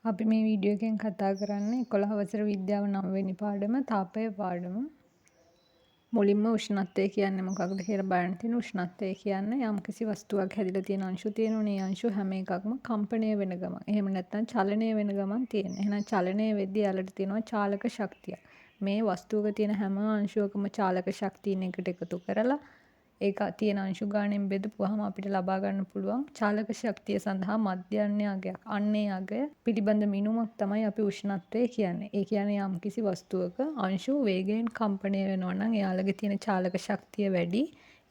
අපි මේ වීඩියෝ එකෙන් කතා කරන්නේ 11 වසර විද්‍යාව 9 වෙනි පාඩම තාපය පාඩම. මුලින්ම උෂ්ණත්වය කියන්නේ මොකක්ද කියලා බලන්න තියෙන. උෂ්ණත්වය කියන්නේ යම්කිසි වස්තුවක් හැදිලා තියෙන අංශු තියෙනුනේ. අංශු හැම එකක්ම කම්පණය වෙන ගමන්. එහෙම නැත්නම් චලනය වෙන ගමන් තියෙන. එහෙනම් චලනය වෙද්දී යාලට තියෙනවා චාලක ශක්තිය. මේ වස්තුවක තියෙන හැම අංශුවකම චාලක ශක්තියන එකට එකතු කරලා ඒක තියෙන අංශු ගාණයෙන් බෙදපුවාම අපිට ලබා ගන්න පුළුවන් චාලක ශක්තිය සඳහා මධ්‍යන්නේ අගයක්. අන්නේ අගය පිළිබඳ මිනුමක් තමයි අපි උෂ්ණත්වය කියන්නේ. ඒ කියන්නේ යම්කිසි වස්තුවක අංශු වේගයෙන් කම්පණය වෙනවා නම් එයාලගේ තියෙන චාලක ශක්තිය වැඩි.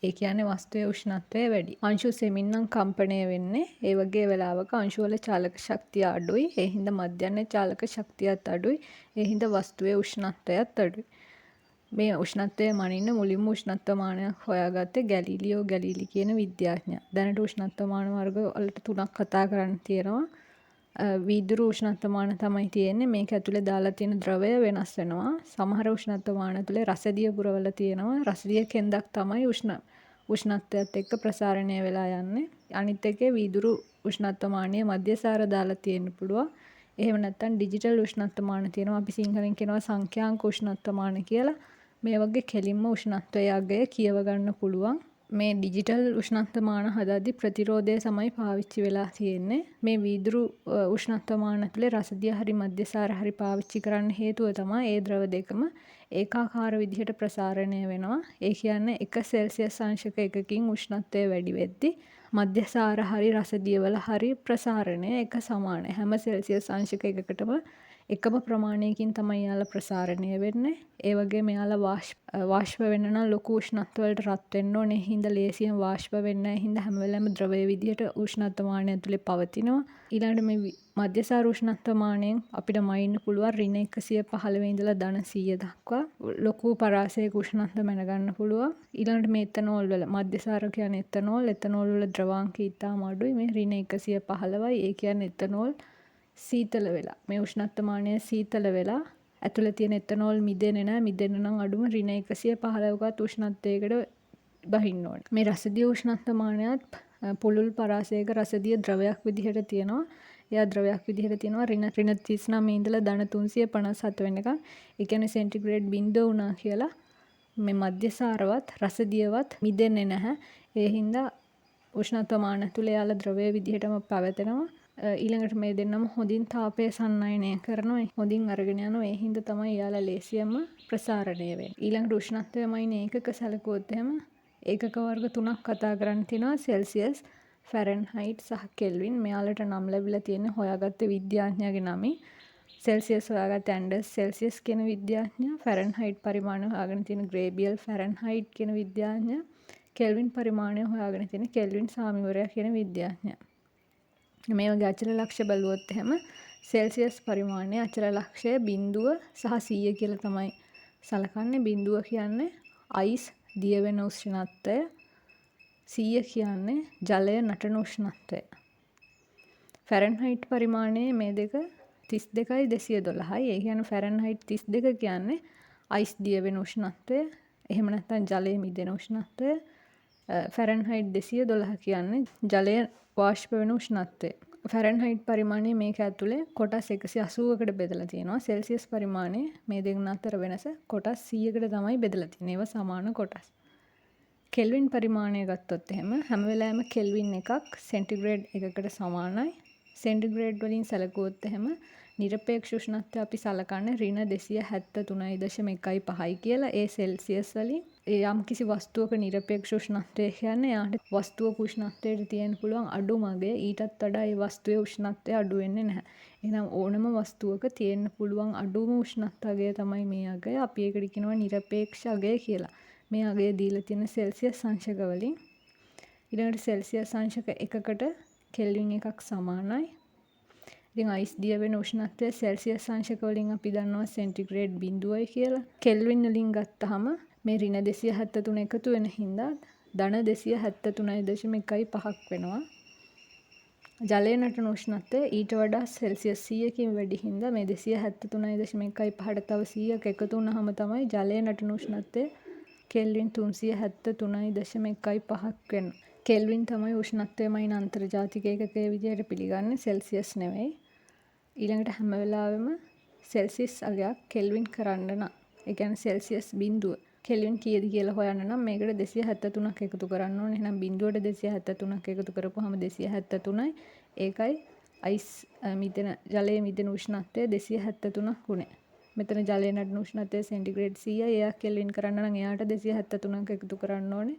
ඒ කියන්නේ වස්තුවේ උෂ්ණත්වය වැඩි. අංශු සෙමින් නම් කම්පණය වෙන්නේ. ඒ වගේ වෙලාවක අංශු වල චාලක ශක්තිය අඩුයි. ඒ හින්දා මධ්‍යන්නේ චාලක ශක්තියත් අඩුයි. ඒ හින්දා වස්තුවේ උෂ්ණත්වයත් අඩුයි. මේ උෂ්ණත්වය මනින්න මුලින්ම උෂ්ණත්ව මානයක් හොයාගත්තේ ගැලීලියෝ ගැලීලි කියන විද්‍යාඥයා. දැනට උෂ්ණත්ව මාන වර්ග වලට තුනක් කතා කරන්න තියෙනවා. වීදුරු උෂ්ණත්ව මාන තමයි තියෙන්නේ. මේක ඇතුලේ දාලා තියෙන ද්‍රවය වෙනස් වෙනවා. සමහර උෂ්ණත්ව මාන ඇතුලේ රසදිය පුරවලා තියෙනවා. රසදිය කෙන්දක් තමයි උෂ්ණත්වයත් එක්ක ප්‍රසාරණය වෙලා යන්නේ. අනිත් එකේ වීදුරු උෂ්ණත්ව මානයේ මධ්‍යසාර දාලා තියෙන්න පුළුවන්. එහෙම නැත්නම් ඩිජිටල් උෂ්ණත්ව මාන තියෙනවා. අපි සිංහලෙන් කියනවා සංඛ්‍යාංක උෂ්ණත්ව මාන කියලා. මේ වගේ කෙලින්ම උෂ්ණත්වය අගය කියව ගන්න පුළුවන්. මේ ඩිජිටල් උෂ්ණත්ව මාන හදද්දී ප්‍රතිරෝධය තමයි පාවිච්චි වෙලා තියෙන්නේ. මේ වීදුරු උෂ්ණත්ව මාන ඇතුලේ රසදිය හරි මධ්‍යසාර හරි පාවිච්චි කරන්න හේතුව තමයි ඒ ද්‍රව දෙකම ඒකාකාර විදිහට ප්‍රසාරණය වෙනවා. ඒ කියන්නේ 1 සෙල්සියස් අංශක එකකින් උෂ්ණත්වය වැඩි වෙද්දී මධ්‍යසාර හරි රසදිය වල හරි ප්‍රසාරණය එක සමානයි. හැම සෙල්සියස් අංශක එකකටම එකම ප්‍රමාණයකින් තමයි යාලා ප්‍රසාරණය වෙන්නේ. ඒ වගේම යාලා වාෂ්ප වෙන්න නම් ලොකු උෂ්ණත්ව වලට රත් වෙන්න ඕනේ. ඒ හින්දා ලේසියෙන් වාෂ්ප වෙන්නේ නැහැ. ඒ හින්දා හැම වෙලාවෙම ද්‍රවයේ විදිහට උෂ්ණත්ව මානය ඇතුලේ පවතිනවා. ඊළඟට මේ මධ්‍යසාර උෂ්ණත්ව මානයෙන් අපිට මයින්න පුළුවන් ඍණ 115 ඉඳලා ධන 100 දක්වා ලොකු පරාසයක උෂ්ණත්ව මැනගන්න පුළුවන්. ඊළඟට මේ එතනෝල් වල මධ්‍යසාර කියන්නේ එතනෝල් වල ද්‍රවාංකය ඉතාම අඩුයි. මේ ඍණ 115යි. ඒ කියන්නේ එතනෝල් සීතල වෙලා මේ උෂ්ණත්ව මානය සීතල වෙලා ඇතුළේ තියෙන එතනෝල් මිදෙන්නේ නැහැ. මිදෙන්න නම් අඩුම ඍණ 115කට උෂ්ණත්වයකට බහින්න ඕනේ. මේ රසදිය උෂ්ණත්ව මානයත් පුළුල් පරාසයක රසදිය ද්‍රවයක් විදිහට තියෙනවා. එයා ද්‍රවයක් විදිහට තියෙනවා ඍණ 39 ඉඳලා ධන 357 වෙනකන්. ඒ කියන්නේ සෙන්ටිග්‍රේඩ් 0 වුණා කියලා මේ මධ්‍යසාරවත් රසදියවත් මිදෙන්නේ නැහැ. ඒ හින්දා උෂ්ණත්ව මාන තුල යාලා ද්‍රවය විදිහටම පැවතෙනවා. ඊළඟට මේ දෙන්නම හොඳින් තාපය සන්නයනය කරනවා. හොඳින් අරගෙන යනවා. ඒ හින්දා තමයි යාලා ලේසියෙන්ම ප්‍රසාරණය වෙන්නේ. ඊළඟට උෂ්ණත්වය මයින් ඒකක සැලකුවොත් එහෙම ඒකක වර්ග තුනක් කතා කරන්න තියෙනවා. සෙල්සියස්, ෆැරන්හයිට් සහ කෙල්වින්. මෙයාලට නම් ලැබිලා තියෙන්නේ හොයාගත්ත විද්‍යාඥයාගේ නමින්. සෙල්සියස් හොයාගත්තේ ඇන්ඩර්ස් සෙල්සියස් කියන විද්‍යාඥයා. ෆැරන්හයිට් පරිමාණය හොයාගෙන තියෙන ග්‍රේබියල් ෆැරන්හයිට් කියන විද්‍යාඥයා. කෙල්වින් පරිමාණය හොයාගෙන තියෙන කෙල්වින් සාමිවරයා කියන විද්‍යාඥයා. මේ වගේ අචල ලක්ෂ බැලුවොත් එහෙම සෙල්සියස් පරිමාණය අචල ලක්ෂය 0 සහ 100 කියලා තමයි සලකන්නේ. 0 කියන්නේ අයිස් දිය වෙන උෂ්ණත්වය. 100 කියන්නේ ජලය නටන උෂ්ණත්වය. ෆැරන්හයිට් පරිමාණයේ මේ දෙක 32යි 212යි. ඒ කියන්නේ ෆැරන්හයිට් 32 කියන්නේ අයිස් දිය වෙන උෂ්ණත්වය. එහෙම නැත්නම් ජලය මිදෙන උෂ්ණත්වය. ෆැරන්හයිට් 212 කියන්නේ ජලය වාෂ්ප වෙන උෂ්ණත්වය. ෆැරන්හයිට් පරිමාණය මේක ඇතුලේ කොටස් 180කට බෙදලා තියෙනවා. සෙල්සියස් පරිමාණය මේ දෙක අතර වෙනස කොටස් 100කට තමයි බෙදලා තියෙන්නේ. ඒවා සමාන කොටස්. කෙල්වින් පරිමාණය ගත්තොත් එහෙම හැම වෙලාවෙම කෙල්වින් එකක් සෙන්ටිග්‍රේඩ් එකකට සමානයි. සෙන්ටිග්‍රේඩ් වලින් සැලකුවොත් එහෙම නිරපේක්ෂ උෂ්ණත්වය අපි සලකන්නේ ඍණ 273.15යි කියලා. ඒ සෙල්සියස් වලින් යම් කිසි වස්තුවක නිරපේක්ෂ උෂ්ණත්වය කියන්නේ යාට වස්තුවක උෂ්ණත්වයට තියෙන්න පුළුවන් අඩුම අගය. ඊටත් වඩා ඒ වස්තුවේ උෂ්ණත්වය අඩු වෙන්නේ නැහැ. එහෙනම් ඕනම වස්තුවක තියෙන්න පුළුවන් අඩුම උෂ්ණත්වය තමයි මේ අගය. අපි ඒකට කියනවා නිරපේක්ෂ අගය කියලා. මේ අගය දීලා තියෙන සෙල්සියස් අංශක වලින්. ඊළඟට සෙල්සියස් අංශක එකකට කෙල්වින් එකක් සමානයි. ඉතින් අයිස් දිය වෙන උෂ්ණත්වය සෙල්සියස් අංශක වලින් අපි දන්නවා සෙන්ටිග්‍රේඩ් 0යි කියලා. කෙල්වින් වලින් ගත්තාම මේ ඍණ 273 එකතු වෙන හින්දා ධන 273.15ක් වෙනවා. ජලය නටන උෂ්ණත්වය ඊට වඩා සෙල්සියස් 100කින් වැඩි හින්දා මේ 273.15ට තව 100ක් එකතු වුණාම තමයි ජලය නටන උෂ්ණත්වය කෙල්වින් 373.15ක් වෙනවා. කෙල්වින් තමයි උෂ්ණත්වයමයි අන්තර්ජාතික ඒකකයේ විදිහට පිළිගන්නේ සෙල්සියස් නෙවෙයි. ඊළඟට හැම වෙලාවෙම සෙල්සියස් අගයක් කෙල්වින් කරන්න නම් ඒ කියන්නේ සෙල්සියස් බිඳුව කෙල්වින් කීයද කියලා හොයන්න නම් මේකට 273ක් එකතු කරන්න ඕනේ. එහෙනම් බිඳුවට 273ක් එකතු කරපුවාම 273යි. ඒකයි අයිස් මිදෙන ජලයේ මිදෙන උෂ්ණත්වය 273ක් උනේ. මෙතන ජලයේ නටන උෂ්ණත්වය සෙන්ටිග්‍රේඩ් 100යි. එයා කෙල්වින් කරන්න නම් එයාට 273ක් එකතු කරන්න ඕනේ.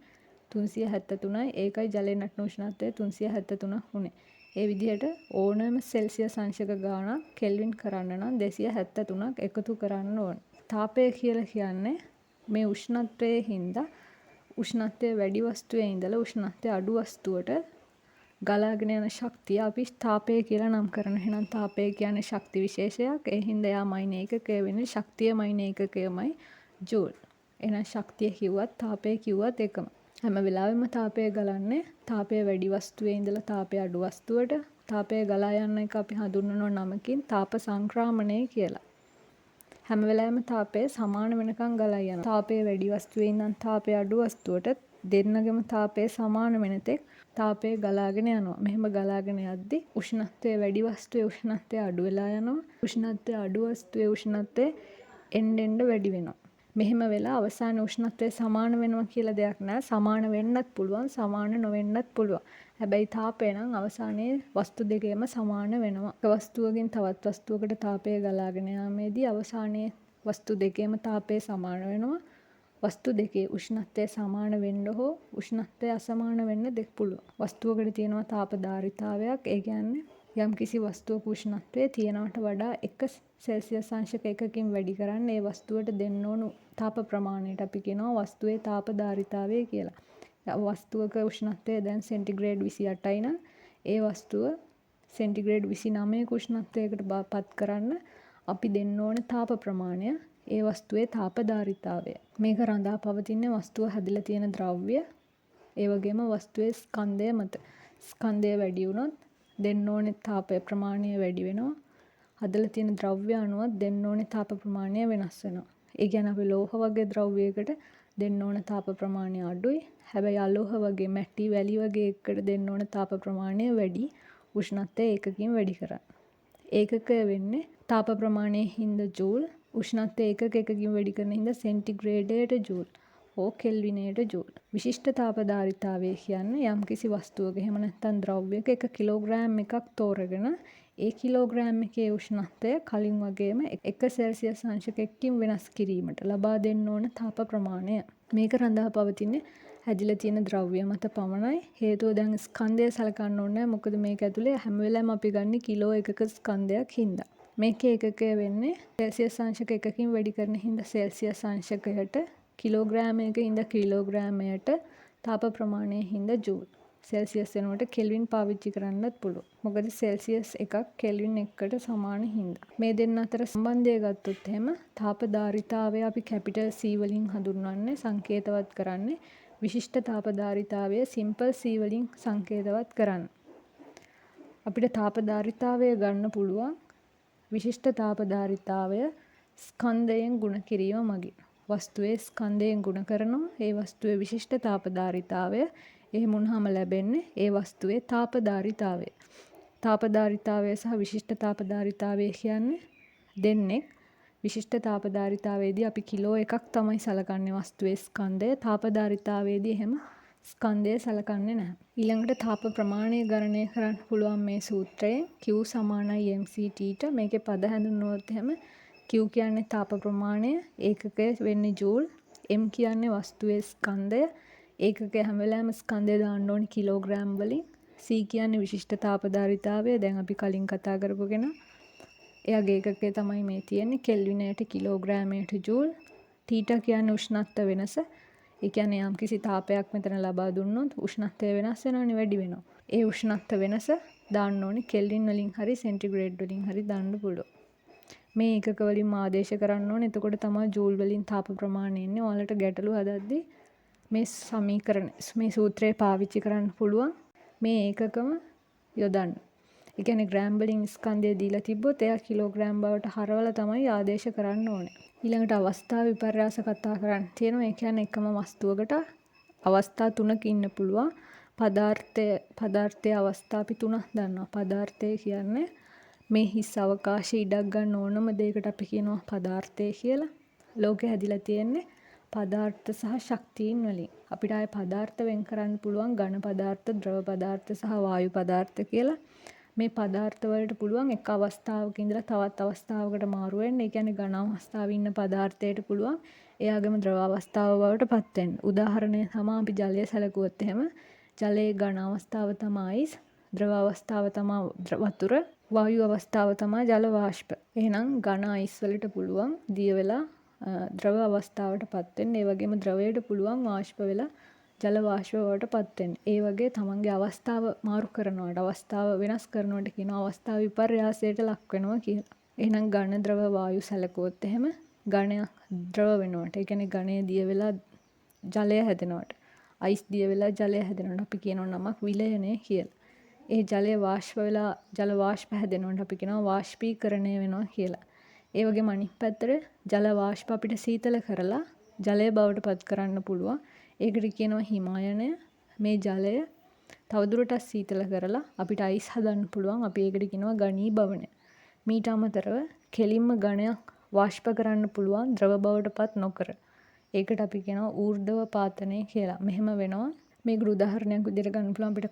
373යි. ඒකයි ජලයේ නටන උෂ්ණත්වය 373ක් උනේ. ඒ විදිහට ඕනෑම සෙල්සියස් අංශක ගාණක් කෙල්වින් කරන්න නම් 273ක් එකතු කරන්න ඕන. තාපය කියලා කියන්නේ මේ උෂ්ණත්වයේ හින්දා උෂ්ණත්වය වැඩි වස්තුවේ ඉඳලා උෂ්ණත්වය අඩු වස්තුවට ගලාගෙන යන ශක්තිය අපි තාපය කියලා නම් කරන. එහෙනම් තාපය කියන්නේ ශක්ති විශේෂයක්. ඒ හින්දා යා මයින ඒකකය වෙන්නේ ශක්තිය මයින ඒකකයමයි ජූල්. එහෙනම් ශක්තිය කිව්වත් තාපය කිව්වත් එකම. හැම වෙලාවෙම තාපය ගලන්නේ තාපය වැඩි වස්තුවේ ඉඳලා තාපය අඩු වස්තුවට. තාපය ගලා යන එක අපි හඳුන්වන නමකින් තාප සංක්‍රමණය කියලා. හැම වෙලාවෙම තාපය සමාන වෙනකන් ගලා යනවා. තාපය වැඩි වස්තුවේ ඉඳන් තාපය අඩු වස්තුවට දෙන්නගෙම තාපය සමාන වෙන තෙක් තාපය ගලාගෙන යනවා. මෙහෙම ගලාගෙන යද්දි උෂ්ණත්වය වැඩි වස්තුවේ උෂ්ණත්වය අඩු වෙලා යනවා. උෂ්ණත්වය අඩු වස්තුවේ උෂ්ණත්වය එන්න වැඩි වෙනවා. මෙහෙම වෙලා අවසාන උෂ්ණත්වය සමාන වෙනවා කියලා දෙයක් නැහැ. සමාන වෙන්නත් පුළුවන්, සමාන නොවෙන්නත් පුළුවන්. හැබැයි තාපය නම් අවසානයේ වස්තු දෙකේම සමාන වෙනවා. එක වස්තුවකින් තවත් වස්තුවකට තාපය ගලාගෙන යාමේදී අවසානයේ වස්තු දෙකේම තාපය සමාන වෙනවා. වස්තු දෙකේ උෂ්ණත්වය සමාන වෙන්න හෝ උෂ්ණත්වය අසමාන වෙන්න දෙක පුළුවන්. වස්තුවකට තියෙනවා තාපධාරිතාවයක්. ඒ කියන්නේ යම් කිසි වස්තුවක උෂ්ණත්වය තියෙනවට වඩා 1 සෙල්සියස් අංශක එකකින් වැඩි කරන්න ඒ වස්තුවට දෙන්න ඕන තාප ප්‍රමාණයට අපි කියනවා වස්තුවේ තාපධාරිතාවය කියලා. වස්තුවක උෂ්ණත්වය දැන් සෙන්ටිග්‍රේඩ් 28යි නම් ඒ වස්තුව සෙන්ටිග්‍රේඩ් 29ක උෂ්ණත්වයකට පත් කරන්න අපි දෙන්න ඕන තාප ප්‍රමාණය ඒ වස්තුවේ තාපධාරිතාවය. මේක රඳා පවතින වස්තුව හැදිලා තියෙන ද්‍රව්‍ය ඒ වගේම වස්තුවේ ස්කන්ධය මත. ස්කන්ධය වැඩි වුණොත් දෙන්න ඕනේ තාප ප්‍රමාණය වැඩි වෙනවා. හදලා තියෙන ද්‍රව්‍ය අණුවත් දෙන්න ඕනේ තාප ප්‍රමාණය වෙනස් වෙනවා. ඒ කියන්නේ අපි ලෝහ වගේ ද්‍රව්‍යයකට දෙන්න ඕන තාප ප්‍රමාණය අඩුයි. හැබැයි අලෝහ වගේ මැටි වැලි වගේ එකකට දෙන්න ඕන තාප ප්‍රමාණය වැඩි. උෂ්ණත්වය ඒකකින් වැඩි කරන්න. ඒකකය වෙන්නේ තාප ප්‍රමාණයේ හින්දා ජූල්. උෂ්ණත්වය එකකින් වැඩි කරන හින්දා සෙන්ටිග්‍රේඩයට ජූල්. හෝ කෙල්විනයට ජූල්. විශිෂ්ට තාපධාරිතාවය කියන්නේ යම්කිසි වස්තුවක එහෙම නැත්නම් ද්‍රව්‍යයක 1 කිලෝග්‍රෑම් එකක් තෝරගෙන ඒ කිලෝග්‍රෑම් එකේ උෂ්ණත්වය කලින් වගේම 1 සෙල්සියස් අංශකයකින් වෙනස් කිරීමට ලබා දෙන්න ඕන තාප ප්‍රමාණය. මේක රඳා පවතින්නේ හැදිලා තියෙන ද්‍රව්‍ය මත පමණයි. හේතුව දැන් ස්කන්ධය සලකන්න ඕනේ. මොකද මේක ඇතුලේ හැම වෙලාවෙම අපි ගන්න කිලෝ එකක ස්කන්ධයක් හින්දා. මේකේ එකකය වෙන්නේ සෙල්සියස් අංශක එකකින් වැඩි කරන හින්දා සෙල්සියස් අංශකයට කිලෝග්‍රෑමයක හින්දා කිලෝග්‍රෑමයට තාප ප්‍රමාණයේ හින්දා ජූල්. සෙල්සියස් වෙනුවට කෙල්වින් පාවිච්චි කරන්නත් පුළුවන්. මොකද සෙල්සියස් එකක් කෙල්වින් එකකට සමාන හින්දා. මේ දෙන්න අතර සම්බන්ධය ගත්තොත් එහෙම තාපධාරිතාවය අපි කැපිටල් C වලින් හඳුන්වන්නේ සංකේතවත් කරන්නේ. විශිෂ්ට තාපධාරිතාවය සිම්පල් C වලින් සංකේතවත් කරන්න. අපිට තාපධාරිතාවය ගන්න පුළුවන් විශිෂ්ට තාපධාරිතාවය ස්කන්ධයෙන් ගුණ කිරීම මගින්. වස්තුවේ ස්කන්ධයෙන් ගුණ කරනවා. ඒ වස්තුවේ විශිෂ්ට තාපධාරිතාවය එහෙම වුණාම ලැබෙන්නේ ඒ වස්තුවේ තාපධාරිතාවය. තාපධාරිතාවය සහ විශිෂ්ට තාපධාරිතාවය කියන්නේ දෙන්නේ. විශිෂ්ට තාපධාරිතාවයේදී අපි කිලෝ එකක් තමයි සලකන්නේ වස්තුවේ ස්කන්ධය. තාපධාරිතාවයේදී එහෙම ස්කන්ධය සලකන්නේ නැහැ. ඊළඟට තාප ප්‍රමාණය ගණනය කරන්න පුළුවන් මේ සූත්‍රයෙන් Q = mc/t. මේකේ පද හැඳින්වුවොත් එහෙම Q කියන්නේ තාප ප්‍රමාණය, ඒකකය වෙන්නේ ජූල්, m කියන්නේ වස්තුවේ ස්කන්ධය, ඒකකය හැම වෙලාවෙම ස්කන්ධය දාන්න ඕනේ කිලෝග්‍රෑම් වලින්, C කියන්නේ විශිෂ්ට තාපධාරිතාවය. දැන් අපි කලින් කතා කරපු කෙනා. එයාගේ ඒකකය තමයි මේ තියෙන්නේ කෙල්විනයට කිලෝග්‍රෑමයට ජූල්. තීටා කියන්නේ උෂ්ණත්ව වෙනස. ඒ කියන්නේ යම්කිසි තාපයක් මෙතන ලබා දුන්නොත් උෂ්ණත්වය වෙනස් වෙනවනේ වැඩි වෙනවා. ඒ උෂ්ණත්ව වෙනස දාන්න ඕනේ කෙල්වින් වලින් හරි සෙන්ටිග්‍රේඩ් වලින් හරි දාන්න පුළුවන්. මේ ඒකක වලින් ආදේශ කරන්න ඕනේ. එතකොට තමයි ජූල් වලින් තාප ප්‍රමාණය එන්නේ. ඔයාලට ගැටලු හදද්දී මේ සමීකරණ මේ සූත්‍රය පාවිච්චි කරන්න පුළුවන්. මේ ඒකකම යොදන්න. ඒ කියන්නේ ග්‍රෑම් වලින් ස්කන්ධය දීලා තිබ්බොත් එයා කිලෝග්‍රෑම් බවට හරවලා තමයි ආදේශ කරන්න ඕනේ. ඊළඟට අවස්ථා විපර්යාස කතා කරන්න තියෙනවා. ඒ කියන්නේ එකම වස්තුවකට අවස්ථා 3ක ඉන්න පුළුවන්. පදාර්ථයේ අවස්ථා අපි 3ක් දන්නවා. පදාර්ථය කියන්නේ මේ හිස් අවකාශයේ ඉඩක් ගන්න ඕනම දෙයකට අපි කියනවා පදාර්ථය කියලා. ලෝකෙ හැදිලා තියෙන්නේ පදාර්ථ සහ ශක්තියින් වලින්. අපිට ආයේ පදාර්ථ වෙන් කරන්න පුළුවන් ඝන පදාර්ථ, ද්‍රව පදාර්ථ සහ වායු පදාර්ථ කියලා. මේ පදාර්ථ වලට පුළුවන් එක අවස්ථාවක ඉඳලා තවත් අවස්ථාවකට මාරු වෙන්න. ඒ කියන්නේ ඝන අවස්ථාවේ ඉන්න පදාර්ථයට පුළුවන් එයාගේම ද්‍රව අවස්ථාව බවට පත් වෙන්න. උදාහරණය තමයි අපි ජලය සැලකුවොත් එහෙම ජලයේ ඝන අවස්ථාව තමයි ද්‍රව අවස්ථාව තමයි වතුර, වායු අවස්ථාව තමයි ජල වාෂ්ප. එහෙනම් ඝන අයිස් වලට පුළුවන් දිය වෙලා ද්‍රව අවස්ථාවට පත් වෙන්න. ඒ වගේම ද්‍රවයට පුළුවන් වාෂ්ප වෙලා ජල වාෂ්ප බවට පත් වෙන්න. ඒ වගේ තමන්ගේ අවස්ථාව මාරු කරනවට, අවස්ථාව වෙනස් කරනවට කියනවා අවස්ථා විපර්යාසයට ලක් වෙනවා කියලා. එහෙනම් ඝන ද්‍රව වායු සැලකුවොත් එහෙම ඝනයක් ද්‍රව වෙනවට, ඒ කියන්නේ ඝනය දිය වෙලා ජලය හැදෙනවට, අයිස් දිය වෙලා ජලය හැදෙනවට අපි කියනවා නමක් විලයනය කියලා. ඒ ජලය වාෂ්ප වෙලා ජල වාෂ්ප හැදෙනවට අපි කියනවා වාෂ්පීකරණය වෙනවා කියලා. ඒ වගේම අනිත් පැත්තට ජල වාෂ්ප අපිට සීතල කරලා ජලය බවට පත් කරන්න පුළුවන්. ඒකට කියනවා හිමායනය. මේ ජලය තවදුරටත් සීතල කරලා අපිට අයිස් හදන්න පුළුවන්. අපි ඒකට කියනවා ඝනීභවනය. මීට අමතරව කෙලින්ම ඝනයක් වාෂ්ප කරන්න පුළුවන් ද්‍රව බවට පත් නොකර. ඒකට අපි කියනවා ඌර්ධව පාතනය කියලා. මෙහෙම වෙනවා. මේකට උදාහරණයක් විදිහට ගන්න පුළුවන් අපිට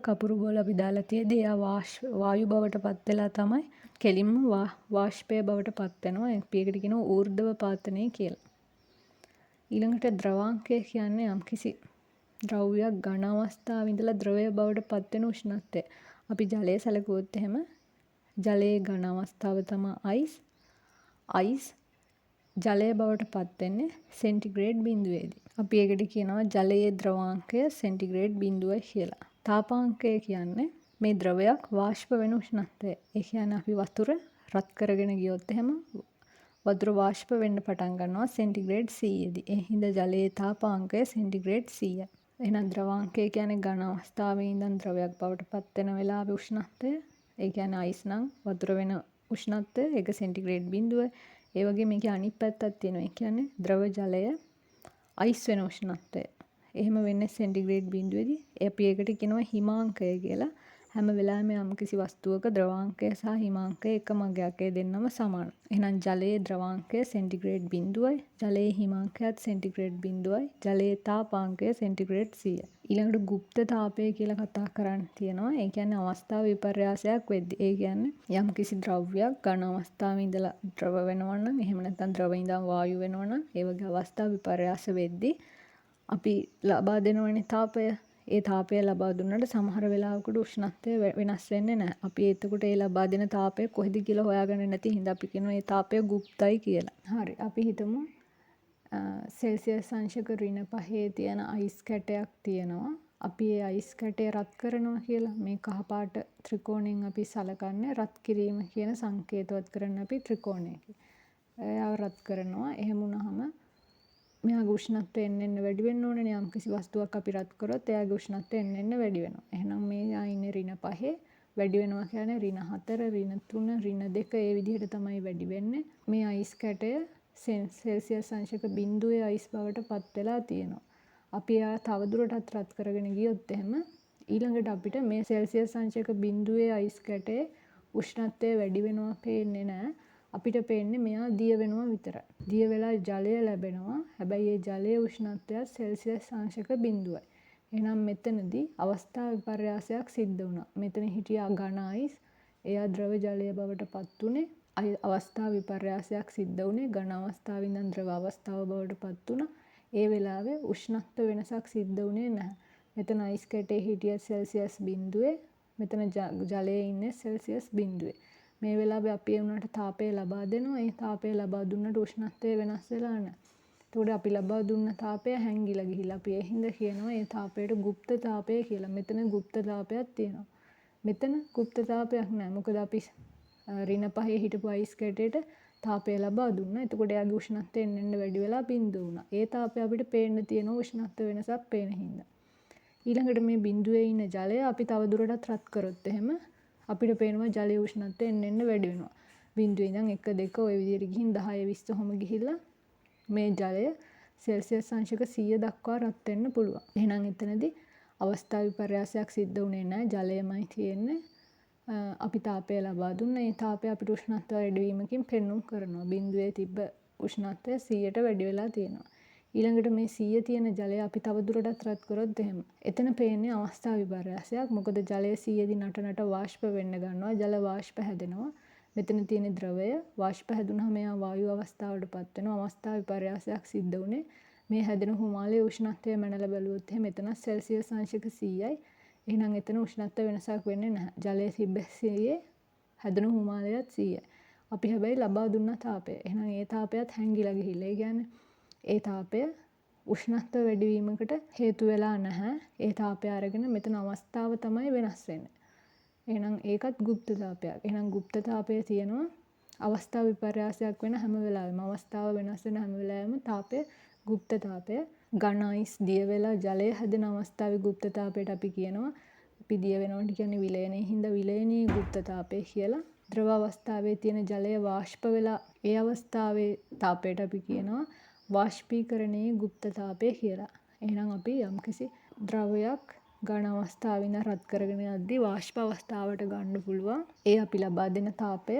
කපුරු බෝල අපි දාලා තියෙද්දී එයා වායු බවට පත් වෙලා තමයි කෙලින්ම වාෂ්පය බවට පත් වෙනවා. ඒකට කියනවා ඌර්ධව පාතනය කියලා. ඊළඟට ද්‍රවාංකය කියන්නේ යම්කිසි ද්‍රව්‍යයක් ඝන අවස්ථාවේ ඉඳලා ද්‍රවය බවට පත් වෙන උෂ්ණත්වය. අපි ජලය සැලකුවොත් එහෙම ජලයේ ඝන අවස්ථාව තමයි අයිස් ජලය බවට පත් වෙන්නේ සෙන්ටිග්‍රේඩ් බිඳුවේදී. අපි ඒකට කියනවා ජලයේ ද්‍රවාංකය සෙන්ටිග්‍රේඩ් බිඳුවයි කියලා. තාපාංකය කියන්නේ මේ ද්‍රවයක් වාෂ්ප වෙන උෂ්ණත්වය. ඒ කියන්නේ අපි වතුර රත් කරගෙන ගියොත් එහෙම වතුර වාෂ්ප වෙන්න පටන් ගන්නවා සෙන්ටිග්‍රේඩ් 100 දී. ඒ හින්දා ජලයේ තාපාංකය සෙන්ටිග්‍රේඩ් 100යි. එහෙනම් ද්‍රවාංකය කියන්නේ ඝන අවස්ථාවේ ඉඳන් ද්‍රවයක් බවට පත් වෙන වෙලාවේ උෂ්ණත්වය. ඒ කියන්නේ අයිස් නම් වතුර වෙන උෂ්ණත්වය ඒක සෙන්ටිග්‍රේඩ් බිඳුව. ඒ වගේ මේකේ අනිත් පැත්තක් තියෙනවා. ඒ කියන්නේ ද්‍රව ජලය අයිස් වෙන උෂ්ණත්වය. එහෙම වෙන්නේ සෙන්ටිග්‍රේඩ් බිඳුවේදී. අපි ඒකට කියනවා හිමාංකය කියලා. හැම වෙලාවෙම යම්කිසි වස්තුවක ද්‍රවාංකය සහ හිමාංකය එකම අගයක්. ඒ දෙන්නම සමානයි. එහෙනම් ජලයේ ද්‍රවාංකය සෙන්ටිග්‍රේඩ් බිඳුවයි, ජලයේ හිමාංකයත් සෙන්ටිග්‍රේඩ් බිඳුවයි, ජලයේ තාපාංකය සෙන්ටිග්‍රේඩ් 100යි. ඊළඟට ගුප්ත තාපය කියලා කතා කරන්න තියෙනවා. ඒ කියන්නේ අවස්ථා විපර්යාසයක් වෙද්දී. ඒ කියන්නේ යම්කිසි ද්‍රව්‍යයක් ඝන අවස්ථාවේ ඉඳලා ද්‍රව වෙනවා නම්, එහෙම නැත්නම් ද්‍රව ඉඳන් වායු වෙනවා නම්, ඒ වගේ අවස්ථා විපර්යාස වෙද්දී අපි ලබා දෙනවනේ තාපය. ඒ තාපය ලබා දුන්නට සමහර වෙලාවකට උෂ්ණත්වය වෙනස් වෙන්නේ නැහැ. අපි එතකොට ඒ ලබා දෙන තාපය කොහෙද කියලා හොයාගන්න නැති හින්දා අපි කියනවා ඒ තාපය ගුප්තයි කියලා. හරි. අපි හිතමු සෙල්සියස් අංශක -5 තියෙන අයිස් කැටයක් තියෙනවා. අපි ඒ අයිස් කැටය රත් කරනවා කියලා. මේ කහපාට ත්‍රිකෝණයෙන් අපි සලකන්නේ රත් කිරීම කියන සංකේතවත් කරන්න අපි ත්‍රිකෝණයකින්. එයාව රත් කරනවා. එහෙම වුණාම මෙයාගේ උෂ්ණත්වය එන්න වැඩි වෙන්න ඕනේ. යම්කිසි වස්තුවක් අපි රත් කරොත් එයාගේ උෂ්ණත්වය එන්න වැඩි වෙනවා. එහෙනම් මේ ඉන්නේ -5 වැඩි වෙනවා කියන්නේ -4, -3, -2 ඒ විදිහට තමයි වැඩි වෙන්නේ. මේ අයිස් කැටය සෙල්සියස් අංශක 0 අයිස් බවට පත් වෙලා තියෙනවා. අපි එයා තවදුරටත් රත් කරගෙන ගියොත් එහෙම ඊළඟට අපිට මේ සෙල්සියස් අංශක 0 අයිස් කැටේ උෂ්ණත්වය වැඩි වෙනවා පේන්නේ නැහැ. අපිට පේන්නේ මෙයා දිය වෙනවා විතරයි. දිය වෙලා ජලය ලැබෙනවා. හැබැයි ඒ ජලයේ උෂ්ණත්වය සෙල්සියස් අංශක 0යි. එහෙනම් මෙතනදී අවස්ථා විපර්යාසයක් සිද්ධ වුණා. මෙතන හිටියා ඝන අයිස්. එයා ද්‍රව ජලය බවට පත් උනේ. අවස්ථා විපර්යාසයක් සිද්ධ වුණේ ඝන අවස්ථාවේ ඉඳන් ද්‍රව අවස්ථාව බවට පත් වුණා. ඒ වෙලාවේ උෂ්ණත්ව වෙනසක් සිද්ධ වුණේ නැහැ. මෙතන අයිස් කැටේ හිටිය සෙල්සියස් 0. මෙතන ජලයේ ඉන්නේ සෙල්සියස් 0. මේ වෙලාවේ අපි ඒ උනට තාපය ලබා දෙනවා. ඒ තාපය ලබා දුන්නට උෂ්ණත්වය වෙනස් වෙලා නැහැ. එතකොට අපි ලබා දුන්න තාපය හැංගිලා ගිහිල්ලා අපි ඒ හින්දා කියනවා ඒ තාපයට ගුප්ත තාපය කියලා. මෙතන ගුප්ත තාපයක් තියෙනවා. මෙතන ගුප්ත තාපයක් නැහැ. මොකද අපි -5 හිටපු අයිස් කැටේට තාපය ලබා දුන්නා. එතකොට එයාගේ උෂ්ණත්වය එන්න වැඩි වෙලා බිඳුව වුණා. ඒ තාපය අපිට පේන්න තියෙන උෂ්ණත්ව වෙනසක් පේන හින්දා. ඊළඟට මේ බිඳුවේ ඉන්න ජලය අපි තව දුරටත් රත් කරොත් එහෙම අපිට පේනවා ජලයේ උෂ්ණත්වය එන්න වැඩි වෙනවා. බිඳුවේ ඉඳන් 1 2 ඔය විදිහට ගිහින් 10 20 ඔහොම ගිහිල්ලා මේ ජලය සෙල්සියස් අංශක 100 දක්වා රත් වෙන්න පුළුවන්. එහෙනම් එතනදී අවස්ථා විපර්යාසයක් සිද්ධ වුණේ නැහැ. ජලයමයි තියෙන්නේ. අපි තාපය ලබා දුන්න. ඒ තාපය අපිට උෂ්ණත්වය වැඩිවීමකින් පෙන්නුම් කරනවා. බිඳුවේ තිබ්බ උෂ්ණත්වය 100ට වැඩි වෙලා තියෙනවා. ඊළඟට මේ 100 තියෙන ජලය අපි තවදුරටත් රත් කරොත් එහෙම. එතන පේන්නේ අවස්ථා විපර්යාසයක්. මොකද ජලය 100 දී නට වාෂ්ප වෙන්න ගන්නවා. ජල වාෂ්ප හැදෙනවා. මෙතන තියෙන ද්‍රවය වාෂ්ප හැදුනහම එයා වායු අවස්ථාවටපත් වෙනවා. අවස්ථා විපර්යාසයක් සිද්ධ වුණේ මේ හැදෙන හුමාලයේ උෂ්ණත්වය මැනලා බැලුවොත් එහෙම එතන සෙල්සියස් අංශක 100යි. එහෙනම් එතන උෂ්ණත්වය වෙනසක් වෙන්නේ නැහැ. ජලයේ තිබ්බ 100 හැදෙන හුමාලයත් 100යි. අපි හැබැයි ලබා දුන්න තාපය. එහෙනම් ඒ තාපයත් හැංගිලා ගිහිල්ලා. ඒ කියන්නේ ඒ තාපය උෂ්ණත්වය වැඩිවීමකට හේතු වෙලා නැහැ. ඒ තාපය අරගෙන මෙතන අවස්ථාව තමයි වෙනස් වෙන්නේ. එහෙනම් ඒකත් গুপ্ত තාපයක්. එහෙනම් গুপ্ত තාපයේ තියෙනවා අවස්ථා විපර්යාසයක් වෙන හැම වෙලාවෙම අවස්ථාව වෙනස් වෙන හැම වෙලාවෙම තාපය গুপ্ত තාපය. ඝන අයිස් දිය වෙලා ජලය හැදෙන අවස්ථාවේ গুপ্ত තාපයට අපි කියනවා අපි දිය වෙනවට කියන්නේ විලයනයේ හින්දා විලයනයේ গুপ্ত තාපය කියලා. ද්‍රව අවස්ථාවේ තියෙන ජලය වාෂ්ප වෙලා ඒ අවස්ථාවේ තාපයට අපි කියනවා වාෂ්පීකරණයේ গুপ্ত තාපය කියලා. එහෙනම් අපි යම්කිසි ද්‍රවයක් ඝන අවස්ථාවේ ඉඳන් රත් කරගෙන යද්දී වාෂ්ප අවස්ථාවට ගන්න පුළුවන්. ඒ අපි ලබා දෙන තාපය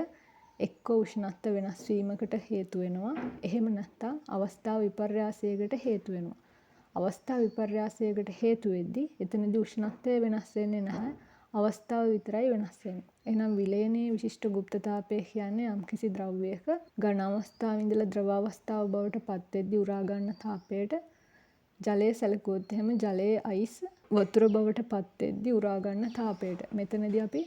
එක්ක උෂ්ණත්ව වෙනස් වීමකට හේතු වෙනවා. එහෙම නැත්නම් අවස්ථා විපර්යාසයකට හේතු වෙනවා. අවස්ථා විපර්යාසයකට හේතු වෙද්දී එතනදී උෂ්ණත්වය වෙනස් වෙන්නේ නැහැ. අවස්ථාව විතරයි වෙනස් වෙන්නේ. එහෙනම් විලයනයේ විශිෂ්ට গুপ্ত තාපය කියන්නේ යම්කිසි ද්‍රව්‍යයක ඝන අවස්ථාවේ ඉඳලා ද්‍රව අවස්ථාව බවට පත් වෙද්දී උරා ගන්න තාපයට ජලය සැලකුවොත් එහෙම ජලයේ අයිස් වතුර බවට පත් වෙද්දී උරා ගන්න තාපයට. මෙතනදී අපි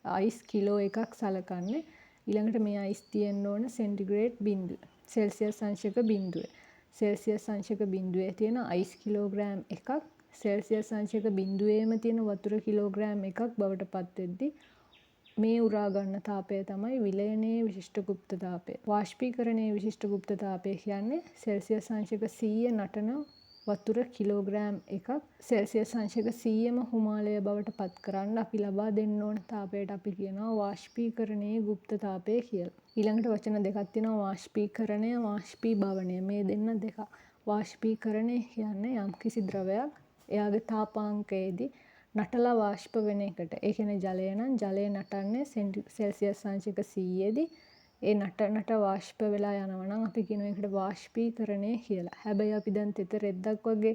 අයිස් කිලෝ එකක් සලකන්නේ. ඊළඟට මේ අයිස් තියෙන්න ඕන සෙන්ටිග්‍රේඩ් බිඳුව. සෙල්සියස් අංශක බිඳුවේ. සෙල්සියස් අංශක බිඳුවේ තියෙන අයිස් කිලෝග්‍රෑම් එකක් සෙල්සියස් අංශක බිඳුවේම තියෙන වතුර කිලෝග්‍රෑම් එකක් බවට පත් වෙද්දී මේ උරා ගන්න තාපය තමයි විලයනයේ විශිෂ්ට গুপ্ত තාපය. වාෂ්පීකරණයේ විශිෂ්ට গুপ্ত තාපය කියන්නේ සෙල්සියස් අංශක 100 නටන වතුර කිලෝග්‍රෑම් එකක් සෙල්සියස් අංශක 100ම හුමාලය බවට පත් කරන්න අපි ලබා දෙන්න ඕන තාපයට අපි කියනවා වාෂ්පීකරණයේ গুপ্ত තාපය කියලා. ඊළඟට වචන දෙකක් තියෙනවා වාෂ්පීකරණය වාෂ්පීභවනය. මේ දෙන්න දෙක. වාෂ්පීකරණය කියන්නේ යම්කිසි ද්‍රවයක් එයාගේ තාපාංකයේදී නටලා වාෂ්ප වෙන එකට. ඒ කියන්නේ ජලය නම් ජලය නටන්නේ සෙල්සියස් අංශක 100 දී ඒ නට වාෂ්ප වෙලා යනවා නම් අපි කියන එකට වාෂ්පීකරණය කියලා. හැබැයි අපි දැන් තෙත රෙද්දක් වගේ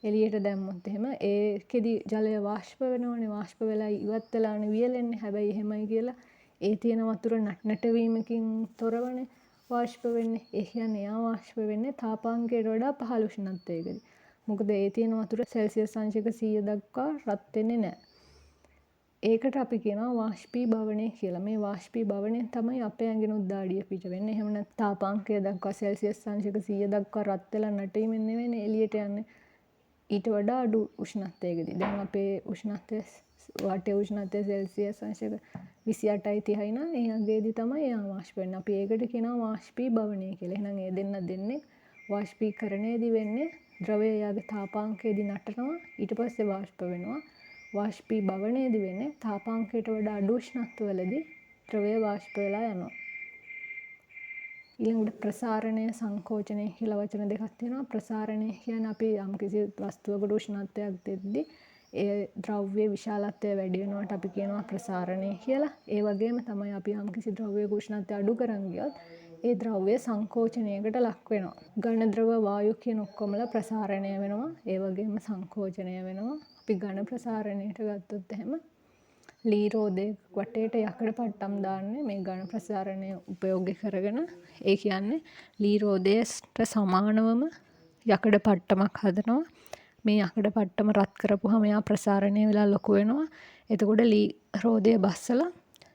එළියට දැම්මොත් එහෙම ඒකෙදි ජලය වාෂ්ප වෙනවනේ. වාෂ්ප වෙලා ඉවත් වෙලානේ වියලෙන්නේ. හැබැයි එහෙමයි කියලා ඒ තියෙන වතුර නැටවීමකින් තොරවනේ වාෂ්ප වෙන්නේ. ඒ කියන්නේ එයා වාෂ්ප වෙන්නේ තාපාංකයට වඩා පහළ උෂ්ණත්වයකදී. මොකද ඒ තියෙන වතුර සෙල්සියස් අංශක 100 දක්වා රත් වෙන්නේ නැහැ. ඒකට අපි කියනවා වාෂ්පීභවනය කියලා. මේ වාෂ්පීභවනයෙන් තමයි අපේ ඇඟෙනුත් දාඩිය පිට වෙන්නේ. එහෙම නැත්නම් තාපාංකය දක්වා සෙල්සියස් අංශක 100 දක්වා රත් වෙලා නැටීමෙන් නෙවෙයිනේ එළියට යන්නේ. ඊට වඩා අඩු උෂ්ණත්වයකදී. දැන් අපේ උෂ්ණත්වය වටේ උෂ්ණත්වය සෙල්සියස් අංශක 28යි 30යි නම් ඒ අගේදී තමයි එයා වාෂ්ප වෙන්නේ. අපි ඒකට කියනවා වාෂ්පීභවනය කියලා. එහෙනම් ඒ දෙන්නේ වාෂ්පීකරණයේදී වෙන්නේ ද්‍රවය යාගේ තාපාංකයේදී නටනවා. ඊට පස්සේ වාෂ්ප වෙනවා. වාෂ්පීභවනයේදී වෙන්නේ තාපාංකයට වඩා අඩු උෂ්ණත්වවලදී ද්‍රවය වාෂ්ප වෙලා යනවා. ඊළඟට ප්‍රසාරණය සංකෝචනය කියලා වචන දෙකක් තියෙනවා. ප්‍රසාරණය කියන්නේ අපි යම්කිසි වස්තුවකට උෂ්ණත්වයක් දෙද්දී ඒ ද්‍රව්‍යයේ විශාලත්වය වැඩි වෙනවට අපි කියනවා ප්‍රසාරණය කියලා. ඒ වගේම තමයි අපි යම්කිසි ද්‍රව්‍යයක උෂ්ණත්වය අඩු කරන් ගියොත් ඒ ද්‍රව්‍ය සංකෝචනයකට ලක් වෙනවා. ඝන ද්‍රව වායු කියන ඔක්කොමලා ප්‍රසාරණය වෙනවා. ඒ වගේම සංකෝචනය වෙනවා. අපි ඝන ප්‍රසාරණයට ගත්තොත් එහෙම ලී රෝදේ වටේට යකඩ පට්ටම් දාන්නේ මේ ඝන ප්‍රසාරණය උපයෝගී කරගෙන. ඒ කියන්නේ ලී රෝදයට සමානවම යකඩ පට්ටමක් හදනවා. මේ යකඩ පට්ටම රත් කරපුවාම එයා ප්‍රසාරණය වෙලා ලොකු වෙනවා. එතකොට ලී රෝදය බස්සලා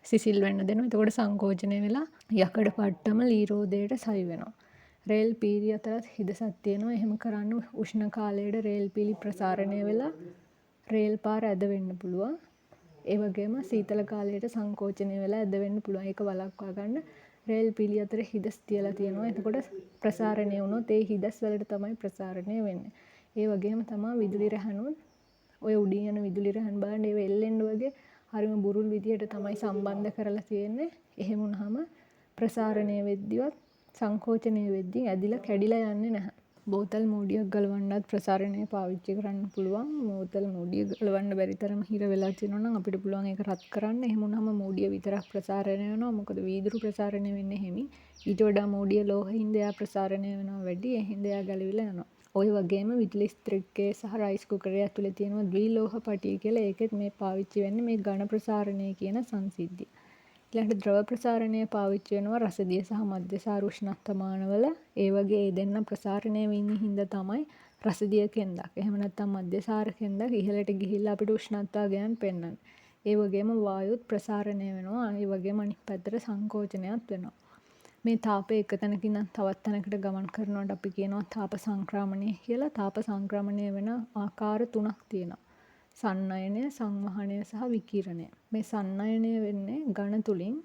සිසිල් වෙන්න දෙනවා. එතකොට සංකෝචනය වෙලා යකඩ පට්ටම ලී රෝදයට සවි වෙනවා. රේල් පීලි අතරත් හිදසක් තියෙනවා. එහෙම කරන්න උෂ්ණ කාලයේ රේල් පීලි ප්‍රසාරණය වෙලා රේල් පාර ඇද වෙන්න පුළුවන්. ඒ වගේම සීතල කාලයට සංකෝචනය වෙලා ඇද වෙන්න පුළුවන්. ඒක වළක්වා ගන්න රේල් පීලි අතර හිදස් තියලා තියෙනවා. එතකොට ප්‍රසාරණය වුණොත් ඒ හිදස් වලට තමයි ප්‍රසාරණය වෙන්නේ. ඒ වගේම තමයි විදුලි රැහැනුත් ඔය උඩින් යන විදුලි රැහැන් බලන්න ඒව එල්ලෙන්න වගේ හරිම බුරුල් විදියට තමයි සම්බන්ධ කරලා තියෙන්නේ. එහෙම වුණාම ප්‍රසාරණය වෙද්දිවත් සංකෝචනය වෙද්දී ඇදිලා කැඩිලා යන්නේ නැහැ. බෝතල් මූඩියක් ගලවන්නත් ප්‍රසාරණය පාවිච්චි කරන්න පුළුවන්. බෝතල් මූඩිය ගලවන්න බැරි තරම හිර වෙලා තියෙනවා නම් අපිට පුළුවන් ඒක රත් කරන්න. එහෙම වුණාම මූඩිය විතරක් ප්‍රසාරණය වෙනවා. මොකද වීදුරු ප්‍රසාරණය වෙන්නේ හිමි. ඊට වඩා මූඩිය ලෝහින්ද එයා ප්‍රසාරණය වෙනවා වැඩි. ඒ හින්දා එයා ගැලවිලා යනවා. ඔය වගේම විදුලි ස්ත්‍රික්කයේ සහ රයිස් කුකරේ ඇතුලේ තියෙනවා ද්විලෝහ පටිය කියලා. ඒකෙත් මේ පාවිච්චි වෙන්නේ මේ ඝන ප්‍රසාරණය කියන සංසිද්ධිය. ඊළඟට ද්‍රව ප්‍රසාරණය පාවිච්චි වෙනවා රසදිය සහ මධ්‍යසාර උෂ්ණත්වමානවල. ඒ වගේ ඒ දෙන්න ප්‍රසාරණය වෙන්නේ හින්දා තමයි රසදිය කෙන්දක්. එහෙම නැත්නම් මධ්‍යසාර කෙන්දක් ඉහළට ගිහිල්ලා අපිට උෂ්ණත්වයන් පෙන්වන්නේ. ඒ වගේම වායුත් ප්‍රසාරණය වෙනවා. ඒ වගේම අනිත් පැත්තට සංකෝචනයත් වෙනවා. මේ තාපය එක තැනකින් තවත් තැනකට ගමන් කරනවට අපි කියනවා තාප සංක්‍රමණය කියලා. තාප සංක්‍රමණය වෙන ආකාර 3ක් තියෙනවා. සන්නයනය, සංවහනය සහ විකිරණය. මේ සන්නයනය වෙන්නේ ඝන තුලින්,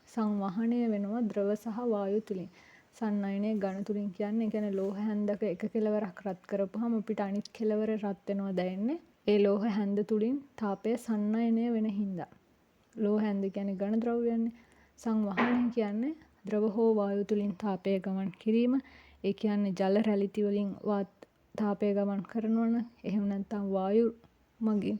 සංවහනය වෙනවා ද්‍රව සහ වායු තුලින්. සන්නයනය ඝන තුලින් කියන්නේ ලෝහ හැන්දක එක කෙලවරක් රත් කරපුවාම අපිට අනිත් කෙලවර රත් වෙනවා දැනෙන්නේ. ඒ ලෝහ හැන්ද තුලින් තාපය සන්නයනය වෙන හින්දා. ලෝහ හැන්ද කියන්නේ ඝන ද්‍රව්‍යයන්නේ. සංවහනය කියන්නේ ද්‍රව හෝ වායු තුලින් තාපය ගමන් කිරීම. ඒ කියන්නේ ජල රැලිති වලින් තාපය ගමන් කරනවන. එහෙම නැත්නම් වායු මගින්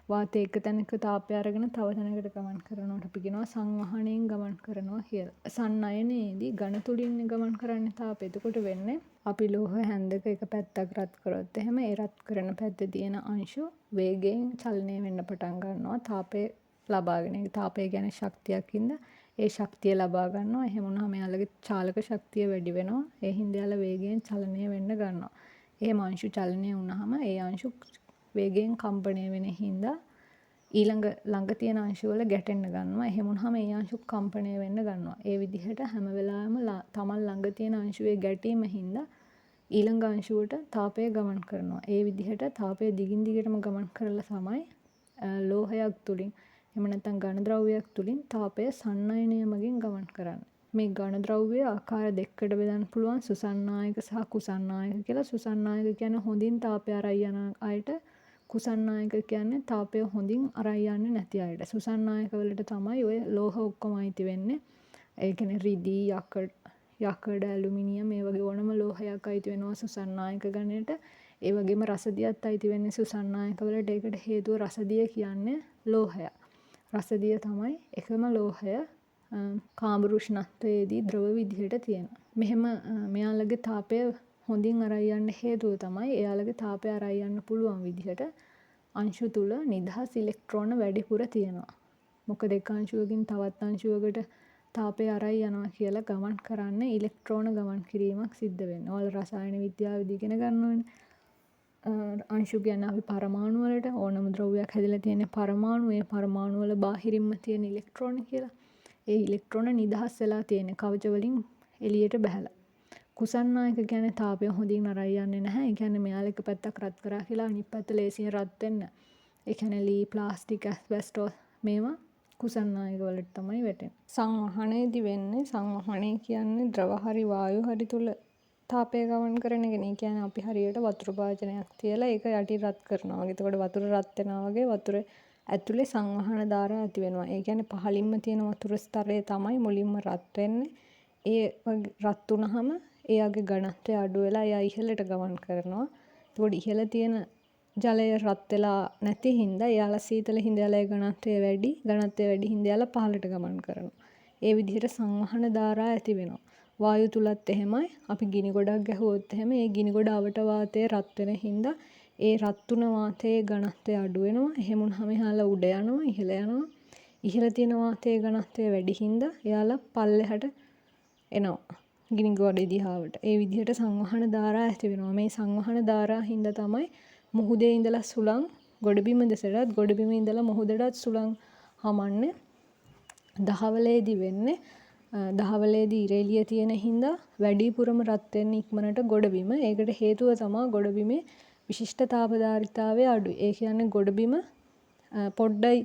වාතය එක තැනක තාපය අරගෙන තව තැනකට ගමන් කරනවට අපි කියනවා සංවහනයෙන් ගමන් කරනවා කියලා. සන්නයනයේදී ඝන තුලින් ගමන් කරන්නේ තාපය. එතකොට වෙන්නේ අපි ලෝහ හැන්දක එක පැත්තක් රත් කරොත් එහෙම ඒ රත් කරන පැත්තේ තියෙන අංශු වේගයෙන් චලනය වෙන්න පටන් ගන්නවා තාපය ලබාගෙන. ඒ තාපය කියන්නේ ශක්තියකින්ද ඒ ශක්තිය ලබා ගන්නවා. එහෙම වුණාම එයාලගේ චාලක ශක්තිය වැඩි වෙනවා. ඒ හින්දා එයාලා වේගයෙන් චලනය වෙන්න ගන්නවා. එහෙම අංශු චලනය වුණාම ඒ අංශු වේගයෙන් කම්පණය වෙන හින්දා ළඟ තියෙන අංශු වල ගැටෙන්න ගන්නවා. එහෙම වුණාම ඒ අංශු කම්පණය වෙන්න ගන්නවා. ඒ විදිහට හැම වෙලාවෙම තමන් ළඟ තියෙන අංශුවේ ගැටීම හින්දා ඊළඟ අංශුවට තාපය ගමන් කරනවා. ඒ විදිහට තාපය දිගින් දිගටම ගමන් කරලා තමයි ලෝහයක් තුලින් එහෙම නැත්නම් ඝන ද්‍රව්‍යයක් තුලින් තාපය සන්නයනය මගින් ගමන් කරන්නේ. මේ ඝන ද්‍රව්‍ය ආකාර දෙකකට බෙදන්න පුළුවන් සුසන්නායක සහ කුසන්නායක කියලා. සුසන්නායක කියන්නේ හොඳින් තාපය අරයි යන අයට. කුසන්නායක කියන්නේ තාපය හොඳින් අරයි යන්නේ නැති අයට. සුසන්නායක වලට තමයි ඔය ලෝහ ඔක්කොම අයිති වෙන්නේ. ඒ කියන්නේ රිදී, යකඩ, ඇලුමිනියම් මේ වගේ ඕනම ලෝහයක් අයිති වෙනවා සුසන්නායක ගණයට. ඒ වගේම රසදියත් අයිති වෙන්නේ සුසන්නායක වලට. ඒකට හේතුව රසදිය කියන්නේ ලෝහයක්. රසදිය තමයි එකම ලෝහය කාමර උෂ්ණත්වයේදී ද්‍රව විදිහට තියෙනවා. මෙහෙම මෙයාලගේ තාපය හොඳින් අරයි යන්න හේතුව තමයි එයාලගේ තාපය අරයි යන්න පුළුවන් විදිහට අංශු තුල නිදහස් ඉලෙක්ට්‍රෝන වැඩිපුර තියෙනවා. මොකද එක අංශුවකින් තවත් අංශුවකට තාපය අරයි යනවා කියලා ගමන් කරන්න ඉලෙක්ට්‍රෝන ගමන් කිරීමක් සිද්ධ වෙනවා. ඔයාලා රසායන විද්‍යාවේදී ඉගෙන ගන්නවනේ. අංශු කියන්නේ අපි පරමාණු වලට ඕනම ද්‍රව්‍යයක් හැදිලා තියෙන පරමාණු. ඒ පරමාණු වල බාහිරින්ම තියෙන ඉලෙක්ට්‍රෝන කියලා. ඒ ඉලෙක්ට්‍රෝන නිදහස් වෙලා තියෙන කවච වලින් එළියට බහැලා. කුසන්නායක කියන්නේ තාපය හොඳින් අරයි යන්නේ නැහැ. ඒ කියන්නේ මෙයාලා එක පැත්තක් රත් කරා කියලා අනිත් පැත්ත ලේසියෙන් රත් වෙන්න. ඒ කියන්නේ ලී, ප්ලාස්ටික්, ඇස්බෙස්ටෝස් මේවා කුසන්නායක වලට තමයි වැටෙන්නේ. සංවහනයේදී වෙන්නේ සංවහනය කියන්නේ ද්‍රව හරි වායු හරි තුල තාපය ගමන් කරන එක. ඒ කියන්නේ අපි හරියට වතුර භාජනයක් තියලා ඒක යටින් රත් කරනවා වගේ. එතකොට වතුර රත් වෙනවා වගේ වතුර ඇතුලේ සංවහන ධාරා ඇති වෙනවා. ඒ කියන්නේ පහළින්ම තියෙන වතුර ස්තරය තමයි මුලින්ම රත් වෙන්නේ. ඒ රත් වුණාම එයාගේ ඝනත්වය අඩු වෙලා එයා ඉහළට ගමන් කරනවා. එතකොට ඉහළ තියෙන ජලය රත් වෙලා නැති හින්දා එයාලා සීතල හින්දා එයාලේ ඝනත්වය වැඩි. ඝනත්වය වැඩි හින්දා එයාලා පහළට ගමන් කරනවා. ඒ විදිහට සංවහන ධාරා ඇති වෙනවා. වායු තුලත් එහෙමයි. අපි ගිනි ගොඩක් ගැහුවොත් එහෙම ඒ ගිනි ගොඩ අවට වාතය රත් වෙන හින්දා ඒ රත් වුණ වාතයේ ඝනත්වය අඩු වෙනවා. එහෙම වුණාම එයාලා උඩ යනවා, ඉහළ යනවා. ඉහළ තියෙන වාතයේ ඝනත්වය වැඩි හින්දා එයාලා පල්ලෙහාට එනවා. ගිනි ගොඩේ දිහාවට. ඒ විදිහට සංවහන ධාරා ඇති වෙනවා. මේ සංවහන ධාරා හින්දා තමයි මුහුදේ ඉඳලා සුළං ගොඩබිම දෙසටත් ගොඩබිම ඉඳලා මුහුදටත් සුළං හමන්නේ. දහවලේදී වෙන්නේ දහවලේදී ඉර එළිය තියෙන හින්දා වැඩිපුරම රත් වෙන්නේ ඉක්මනට ගොඩබිම. ඒකට හේතුව තමයි ගොඩබිමේ විශිෂ්ට තාපධාරිතාවය අඩුයි. ඒ කියන්නේ ගොඩබිම පොඩ්ඩයි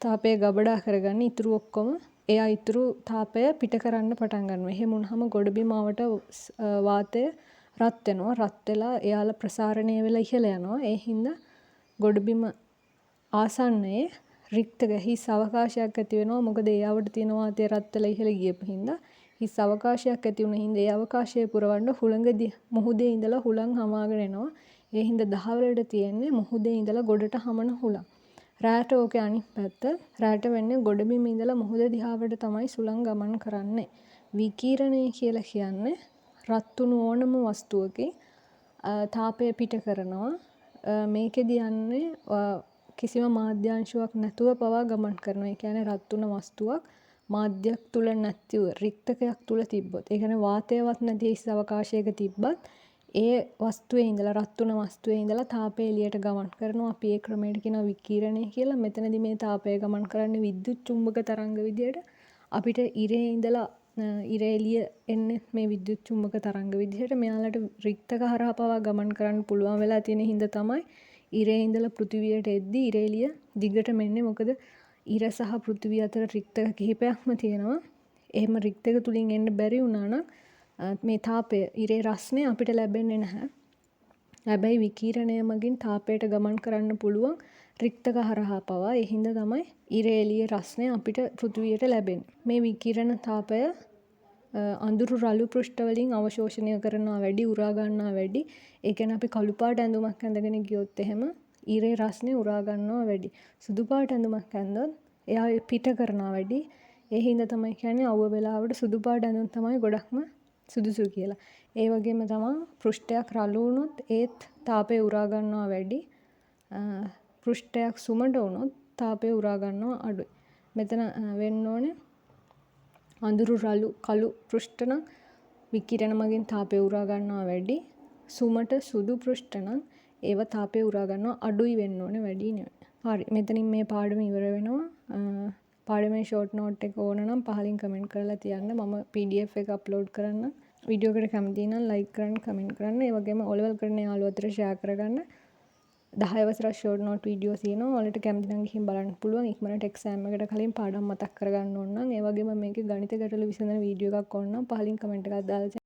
තාපය ගබඩා කරගන්න ඉතුරු ඔක්කොම එයා ඉතුරු තාපය පිට කරන්න පටන් ගන්නවා. එහෙම වුණාම ගොඩබිමවට වාතය රත් වෙනවා. රත් වෙලා එයාලා ප්‍රසාරණය වෙලා ඉහළ යනවා. ඒ හින්දා ගොඩබිම ආසන්නයේ රික්ත හිස් අවකාශයක් ඇති වෙනවා. මොකද ඒ යවට තියෙන වාතය රත් වෙලා ඉහළ ගියපු හින්දා හිස් අවකාශයක් ඇති වුණ හින්දා ඒ අවකාශය පුරවන්න හුළඟදී මුහුදේ ඉඳලා හුළං හමාගෙන එනවා. ඒ හින්දා දහවලට තියෙන්නේ මුහුදේ ඉඳලා ගොඩට හමන හුළං. රෑට ඕකේ අනිත් පැත්ත. රෑට වෙන්නේ ගොඩබිම ඉඳලා මුහුද දිහාවට තමයි සුළං ගමන් කරන්නේ. විකිරණය කියලා කියන්නේ රත්තුණු ඕනම වස්තුවකින් තාපය පිට කරනවා. මේකෙදි යන්නේ කිසිම මාධ්‍යාංශුවක් නැතුව පවා ගමන් කරනවා. ඒ කියන්නේ රත් වුණ වස්තුවක් මාධ්‍යයක් තුල නැතිව රික්තකයක් තුල තිබ්බොත්, ඒ කියන්නේ වාතයවත් නැති හිස් අවකාශයක තිබ්බත් ඒ වස්තුවේ ඉඳලා රත් වුණ වස්තුවේ ඉඳලා තාපය එළියට ගමන් කරනවා. අපි ඒ ක්‍රමයට කියනවා විකිරණය කියලා. මෙතනදී මේ තාපය ගමන් කරන්නේ විද්‍යුත් චුම්බක තරංග විදියට. අපිට ඉරේ ඉඳලා ඉර එළිය එන්නේ මේ විද්‍යුත් චුම්බක තරංග විදිහට. මෙයාලට රික්තක හරහා පවා ගමන් කරන්න පුළුවන් වෙලා තියෙන හින්දා තමයි ඉරේ ඉඳලා පෘථිවියට එද්දී ඉර එළිය දිගටම එන්නේ. මොකද ඉර සහ පෘථිවිය අතර රික්තක කිහිපයක්ම තියෙනවා. එහෙම රික්තක තුලින් එන්න බැරි වුණා නම් මේ තාපය ඉරේ රස්නේ අපිට ලැබෙන්නේ නැහැ. හැබැයි විකිරණය මගින් තාපයට ගමන් කරන්න පුළුවන් රික්තක හරහා පවා. ඒ හින්දා තමයි ඉර එළියේ රස්නේ අපිට පෘථිවියට ලැබෙන්නේ. මේ විකිරණ තාපය අඳුරු රළු පෘෂ්ඨ වලින් අවශෝෂණය කරනවා වැඩි, උරා ගන්නවා වැඩි. ඒ කියන්නේ අපි කළු පාට ඇඳුමක් ඇඳගෙන ගියොත් එහෙම ඉරේ රස්නේ උරා ගන්නවා වැඩි. සුදු පාට ඇඳුමක් ඇඳොත් එයා පිට කරනවා වැඩි. ඒ හින්දා තමයි කියන්නේ අවුව වෙලාවට සුදු පාට ඇඳුම් තමයි ගොඩක්ම සුදුසු කියලා. ඒ වගේම තමයි පෘෂ්ඨයක් රළු වුණොත් ඒත් තාපය උරා ගන්නවා වැඩි. පෘෂ්ඨයක් සුමට වුණොත් තාපය උරා ගන්නවා අඩුයි. මෙතන වෙන්න ඕනේ අඳුරු රළු කළු පෘෂ්ඨ නම් විකිරණ මගින් තාපය උරා ගන්නවා වැඩි. සුමට සුදු පෘෂ්ඨ නම් ඒව තාපය උරා ගන්නවා අඩුයි වෙන්න ඕනේ වැඩි නෙවෙයි. හරි, මෙතනින් මේ පාඩම ඉවර වෙනවා. පාඩමේ ෂෝට් නෝට් එක ඕන නම් පහලින් කමෙන්ට් කරලා තියන්න. මම PDF එක අප්ලෝඩ් කරන්න. වීඩියෝ එකට කැමති නම් ලයික් කරන්න, කමෙන්ට් කරන්න. ඒ වගේම ඔලෙවල් කරන යාළුවෝ අතර ෂෙයා කරගන්න. 10 වසරක් ෂෝට් නෝට් වීඩියෝස් තියෙනවා. ඔයාලට කැමති නම් ගිහින් බලන්න පුළුවන්. ඉක්මනට එක්සෑම් එකට කලින් පාඩම් මතක් කරගන්න ඕන නම්, ඒ වගේම මේකේ ගණිත ගැටලු විසඳන වීඩියෝ එකක් ඕන නම් පහලින් කමෙන්ට් එකක් දාලා